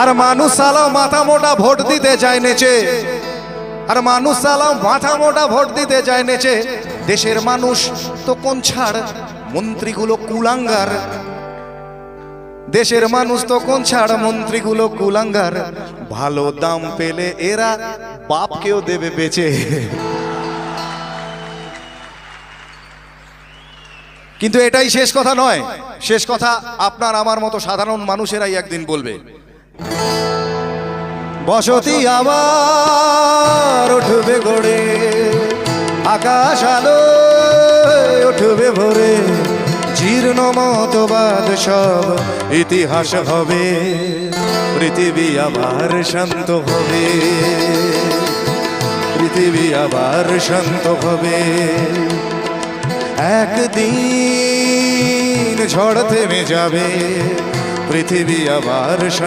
আর মানুষ সালাও মাথা মোটা ভোট দিতে যায় নেচে, আর মানুষ সালাও মাথা মোটা ভোট দিতে যায় নেচে। দেশের মানুষ তো কোন ছাড়, মন্ত্রীগুলো কুলাঙ্গার। দেশের মানুষ তো কোন ছাড়, মন্ত্রীগুলো কুলাঙ্গার। ভালো দাম পেলে এরা বাপকেও দেবে বেচে। কিন্তু এটাই শেষ কথা নয়, শেষ কথা আপনার আমার মতো সাধারণ মানুষেরাই একদিন বলবে। বসতি আবার উঠবে গড়ে, আকাশ আলো উঠবে ভরে, জীর্ণ মতবাদ সব ইতিহাস হবে, পৃথিবী আবার শান্ত হবে, পৃথিবী আবার শান্ত হবে। একদিন ঝড় থেমে যাবে, পৃথিবী আবার